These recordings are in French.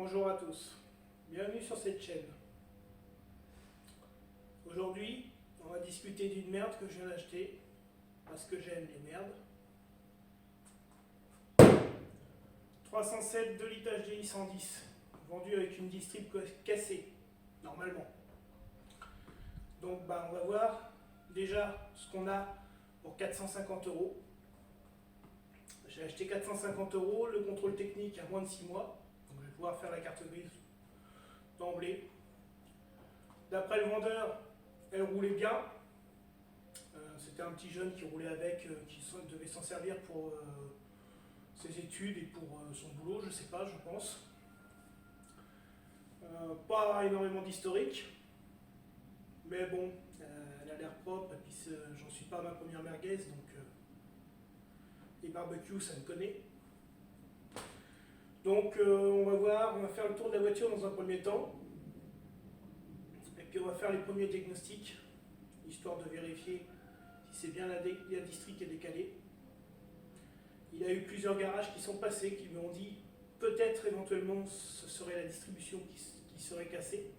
Bonjour à tous, bienvenue sur cette chaîne. Aujourd'hui, on va discuter d'une merde que je viens d'acheter, parce que j'aime les merdes. 307 2 litres HDI 110, vendu avec une distrib cassée, normalement. Donc on va voir déjà ce qu'on a pour 450 €. J'ai acheté 450 €, le contrôle technique à moins de 6 mois. Donc je vais pouvoir faire la carte grise d'emblée. D'après le vendeur, elle roulait bien. C'était un petit jeune qui roulait avec, qui devait s'en servir pour ses études et pour son boulot, je sais pas, je pense. Pas énormément d'historique, mais bon, elle a l'air propre, et puis j'en suis pas à ma première merguez, donc les barbecues, ça me connaît. Donc on va voir, on va faire le tour de la voiture dans un premier temps, et puis on va faire les premiers diagnostics, histoire de vérifier si c'est bien la district qui est décalée. Il y a eu plusieurs garages qui sont passés, qui lui ont dit peut-être éventuellement ce serait la distribution qui serait cassée.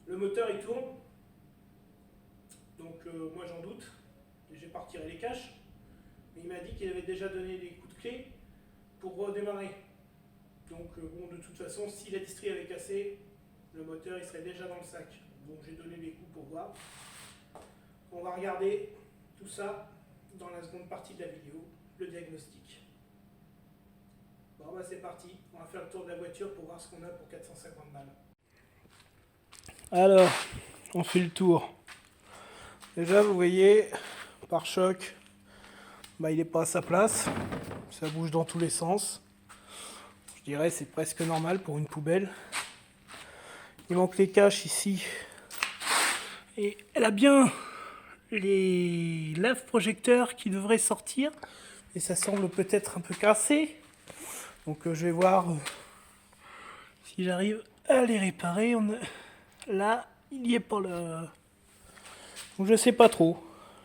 Le moteur il tourne, donc moi j'en doute, et j'ai pas retiré les caches, mais il m'a dit qu'il avait déjà donné des coups de clé pour redémarrer. Donc bon, de toute façon, si la distri avait cassé, le moteur il serait déjà dans le sac. Donc j'ai donné des coups pour voir. On va regarder tout ça dans la seconde partie de la vidéo, le diagnostic. Bon c'est parti, on va faire le tour de la voiture pour voir ce qu'on a pour 450 balles. Alors, on fait le tour. Déjà vous voyez, pare-choc, il n'est pas à sa place, ça bouge dans tous les sens. Je dirais c'est presque normal pour une poubelle. Il manque les caches ici. Et elle a bien les lave-projecteurs qui devraient sortir. Et ça semble peut-être un peu cassé. Donc je vais voir si j'arrive à les réparer. Là, il n'y est pas là. Donc je sais pas trop.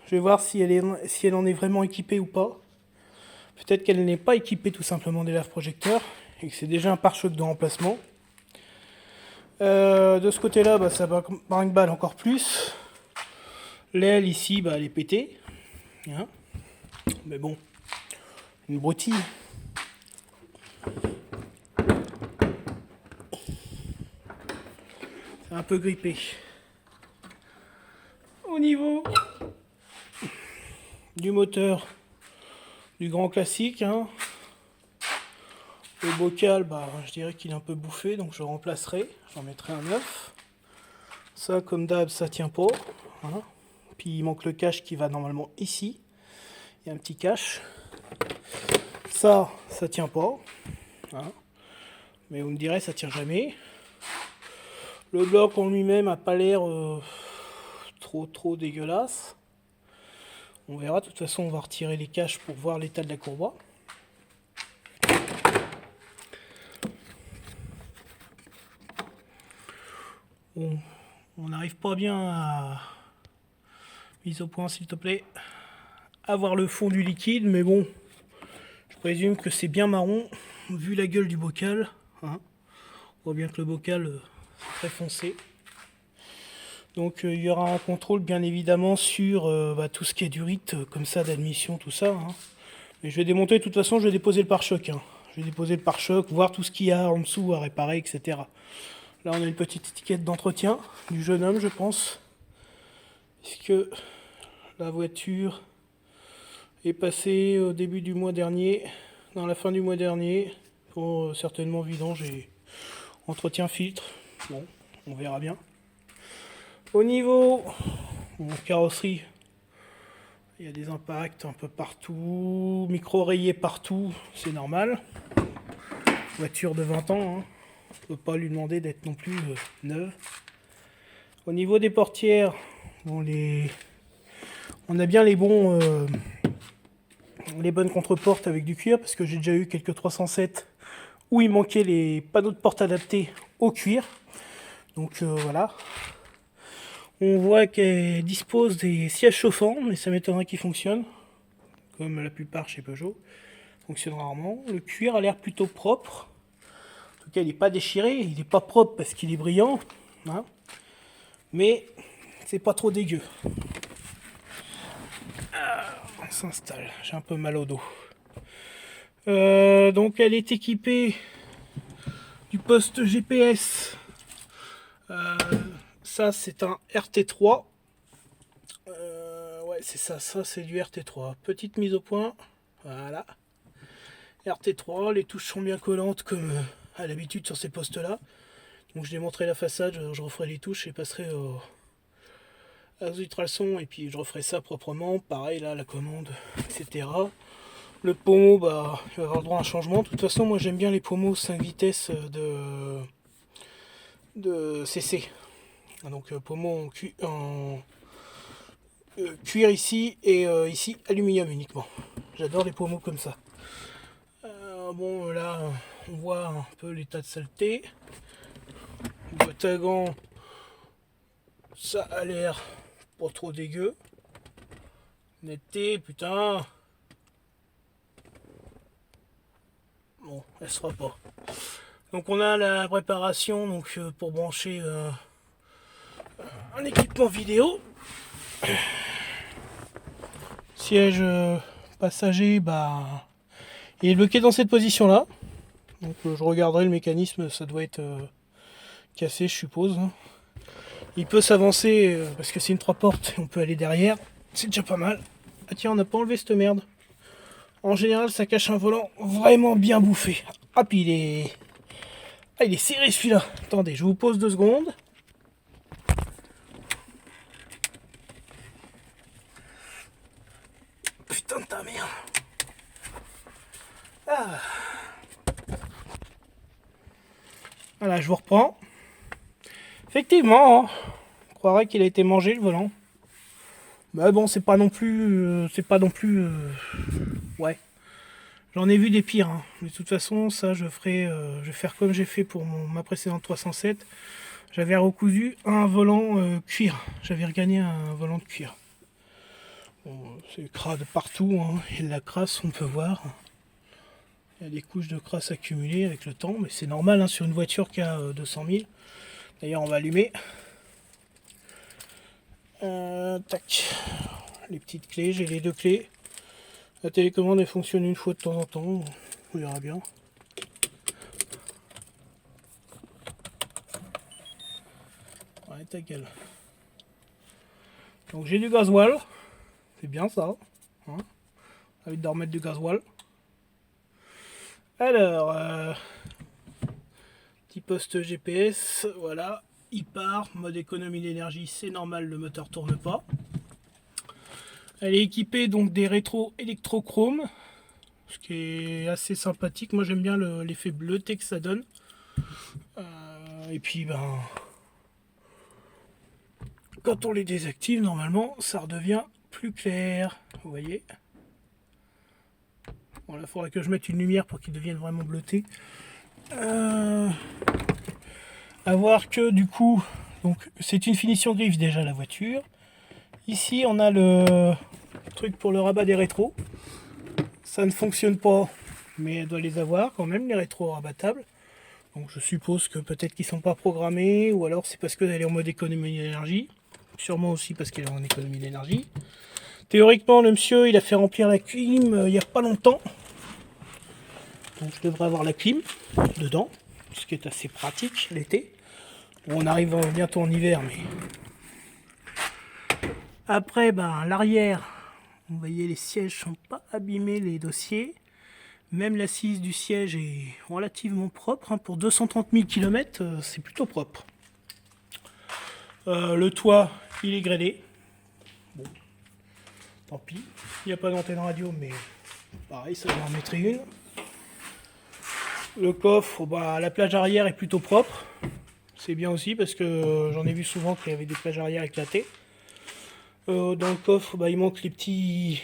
Je vais voir si elle en est vraiment équipée ou pas. Peut-être qu'elle n'est pas équipée tout simplement des lave-projecteurs. Et que c'est déjà un pare-choc de remplacement. De ce côté-là, ça brinque-balle encore plus. L'aile ici, elle est pétée. Hein, mais bon, une broutille. C'est un peu grippé. Au niveau du moteur, du grand classique, hein, le bocal, je dirais qu'il est un peu bouffé, donc je remplacerai, j'en mettrai un neuf. Ça, comme d'hab, ça tient pas. Hein. Puis il manque le cache qui va normalement ici. Il y a un petit cache. Ça tient pas. Hein. Mais vous me direz, ça tient jamais. Le bloc en lui-même a pas l'air trop dégueulasse. On verra. De toute façon, on va retirer les caches pour voir l'état de la courroie. On n'arrive pas bien à... Mise au point, s'il te plaît. À voir le fond du liquide, mais bon, je présume que c'est bien marron, vu la gueule du bocal. Hein. On voit bien que le bocal est très foncé. Donc il y aura un contrôle bien évidemment sur tout ce qui est du rite, comme ça, d'admission, tout ça. Hein. Mais je vais démonter, de toute façon, je vais déposer le pare-choc. Hein. Je vais déposer le pare-choc, voir tout ce qu'il y a en dessous à réparer, etc. Là, on a une petite étiquette d'entretien du jeune homme, je pense. Puisque la voiture est passée au début du mois dernier, dans la fin du mois dernier, pour certainement vidange et entretien filtre. Bon, on verra bien. Au niveau carrosserie, il y a des impacts un peu partout, micro-rayés partout, c'est normal. Voiture de 20 ans, hein. On ne peut pas lui demander d'être non plus neuve. Au niveau des portières, on a bien les bonnes contre-portes avec du cuir, parce que j'ai déjà eu quelques 307 où il manquait les panneaux de porte adaptés au cuir. Donc voilà. On voit qu'elle dispose des sièges chauffants, mais ça m'étonnerait qu'ils fonctionnent. Comme la plupart chez Peugeot. Fonctionne rarement. Le cuir a l'air plutôt propre. tout cas, il n'est pas déchiré, il n'est pas propre parce qu'il est brillant, hein, mais c'est pas trop dégueu. On s'installe, j'ai un peu mal au dos. Donc elle est équipée du poste GPS. Ça c'est un RT3. Ouais c'est ça, c'est du RT3. Petite mise au point. Voilà. RT3, les touches sont bien collantes comme à l'habitude sur ces postes là. Donc je démonterai la façade, je referai les touches et passerai aux ultrasons et puis je referai ça proprement. Pareil là, la commande, etc. Le pommeau, bah, il va avoir le droit à un changement. De toute façon, moi j'aime bien les pommeaux 5 vitesses de CC. Donc pommeau en cuir ici et ici aluminium uniquement. J'adore les pommeaux comme ça. Bon là, on voit un peu l'état de saleté. Boîte à gants, ça a l'air pas trop dégueu. Netteté, putain. Bon, elle sera pas. Donc on a la préparation donc pour brancher un équipement vidéo. Siège passager, bah, il est bloqué dans cette position là. Donc je regarderai le mécanisme, ça doit être cassé, je suppose. Il peut s'avancer parce que c'est une 3 portes, on peut aller derrière. C'est déjà pas mal. Ah tiens, on n'a pas enlevé cette merde. En général, ça cache un volant vraiment bien bouffé. Ah puis il est... Ah, il est serré celui-là. Attendez, je vous pose 2 secondes. Putain de ta merde. Ah. Voilà, je vous reprends. Effectivement, hein, on croirait qu'il a été mangé le volant. Mais bon, c'est pas non plus... ouais. J'en ai vu des pires. Hein. Mais de toute façon, ça, je vais faire comme j'ai fait pour ma précédente 307. J'avais recousu un volant cuir. J'avais regagné un volant de cuir. Bon, c'est crade partout. Hein. Et la crasse, on peut voir. Il y a des couches de crasse accumulées avec le temps. Mais c'est normal hein, sur une voiture qui a 200 000. D'ailleurs, on va allumer. Tac. Les petites clés, j'ai les 2 clés. La télécommande elle fonctionne une fois de temps en temps, on verra bien. Ouais, ta gueule. Donc j'ai du gasoil, c'est bien ça. Hein, avec de remettre du gasoil. Alors, petit poste GPS, voilà, il part, mode économie d'énergie, c'est normal, le moteur tourne pas. Elle est équipée donc des rétros électrochromes, ce qui est assez sympathique. Moi j'aime bien l'effet bleuté que ça donne. Et puis ben, quand on les désactive, normalement ça redevient plus clair. Vous voyez. Bon là il faudrait que je mette une lumière pour qu'ils deviennent vraiment bleutés. À voir que du coup, donc c'est une finition griffe déjà la voiture. Ici on a le truc pour le rabat des rétros. Ça ne fonctionne pas, mais elle doit les avoir quand même, les rétros rabattables. Donc je suppose que peut-être qu'ils ne sont pas programmés, ou alors c'est parce qu'elle est en mode économie d'énergie. Sûrement aussi parce qu'elle est en économie d'énergie. Théoriquement, le monsieur, il a fait remplir la clim il n'y a pas longtemps. Donc je devrais avoir la clim dedans, ce qui est assez pratique l'été. Bon, on arrive bientôt en hiver, mais... Après, ben, l'arrière, vous voyez, les sièges sont pas abîmés, les dossiers. Même l'assise du siège est relativement propre. Hein. Pour 230 000 km, c'est plutôt propre. Le toit, il est grêlé. Bon, tant pis. Il n'y a pas d'antenne radio, mais pareil, ça va en mettre une. Le coffre, bah, la plage arrière est plutôt propre. C'est bien aussi parce que j'en ai vu souvent qu'il y avait des plages arrière éclatées. Dans le coffre, bah, il manque les petits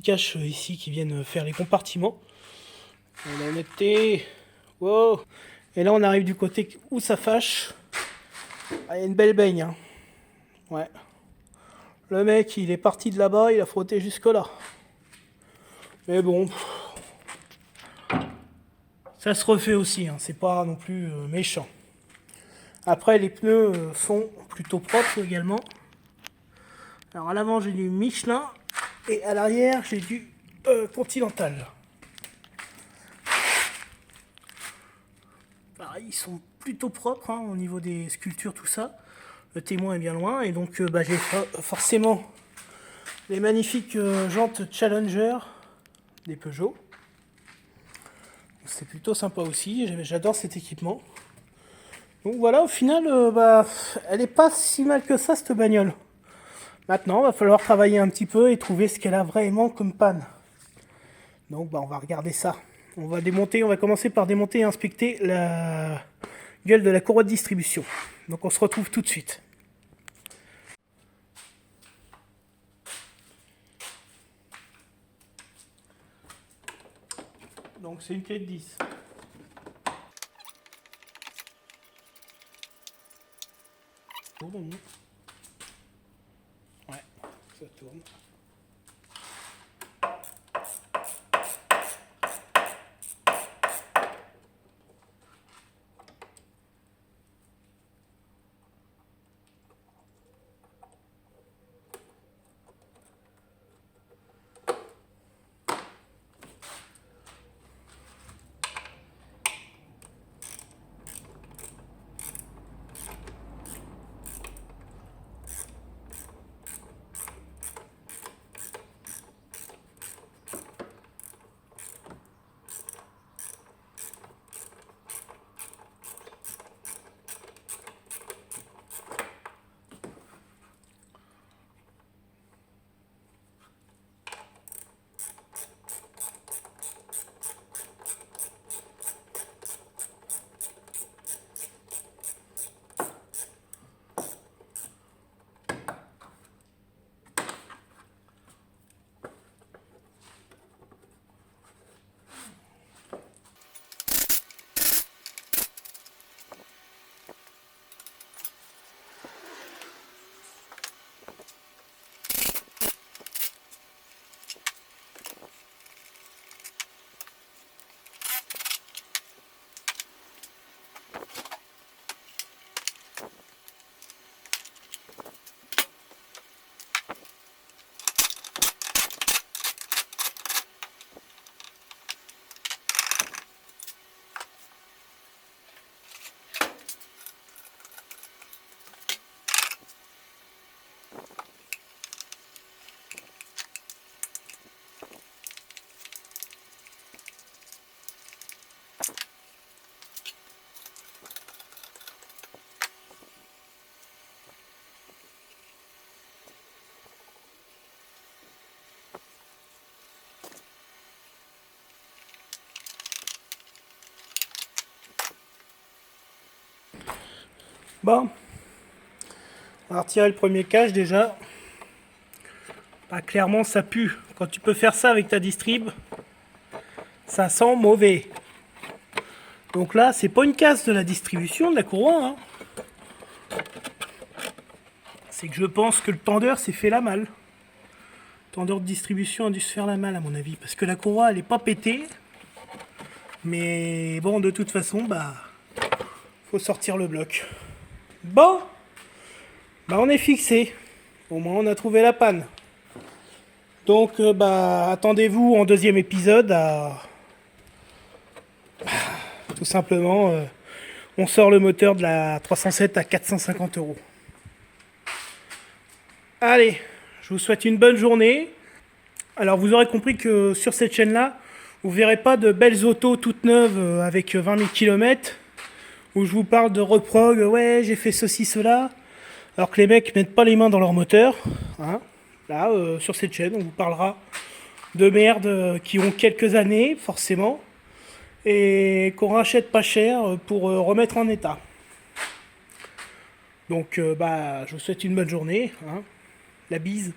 caches ici qui viennent faire les compartiments. La honnêteté. Wow. Et là, on arrive du côté où ça fâche. Ah, il y a une belle baigne. Hein. Ouais. Le mec, il est parti de là-bas, il a frotté jusque là. Mais bon. Ça se refait aussi, hein, c'est pas non plus méchant. Après, les pneus sont plutôt propres également. Alors à l'avant, j'ai du Michelin et à l'arrière, j'ai du Continental. Pareil, ils sont plutôt propres hein, au niveau des sculptures, tout ça. Le témoin est bien loin et donc j'ai forcément les magnifiques jantes Challenger des Peugeot. C'est plutôt sympa aussi, j'adore cet équipement. Donc voilà, au final, elle est pas si mal que ça cette bagnole. Maintenant, il va falloir travailler un petit peu et trouver ce qu'elle a vraiment comme panne. Donc on va regarder ça. On va commencer par démonter et inspecter la gueule de la courroie de distribution. Donc on se retrouve tout de suite. Donc c'est une clé de 10. Ouais, ça tourne. Bon, on va retirer le premier cache déjà. Clairement ça pue. Quand tu peux faire ça avec ta distrib, ça sent mauvais. Donc là, c'est pas une casse de la distribution de la courroie. Hein. C'est que je pense que le tendeur s'est fait la malle. Le tendeur de distribution a dû se faire la malle à mon avis. Parce que la courroie elle est pas pétée. Mais bon, de toute façon, faut sortir le bloc. Bon, on est fixé. Au moins on a trouvé la panne. Donc attendez-vous en deuxième épisode à... Tout simplement, on sort le moteur de la 307 à 450 €. Allez, je vous souhaite une bonne journée. Alors vous aurez compris que sur cette chaîne-là, vous verrez pas de belles autos toutes neuves avec 20 000 km où je vous parle de reprog, ouais j'ai fait ceci, cela, alors que les mecs mettent pas les mains dans leur moteur. Hein. Là, sur cette chaîne, on vous parlera de merde qui ont quelques années, forcément, et qu'on rachète pas cher pour remettre en état. Donc, je vous souhaite une bonne journée. Hein. La bise.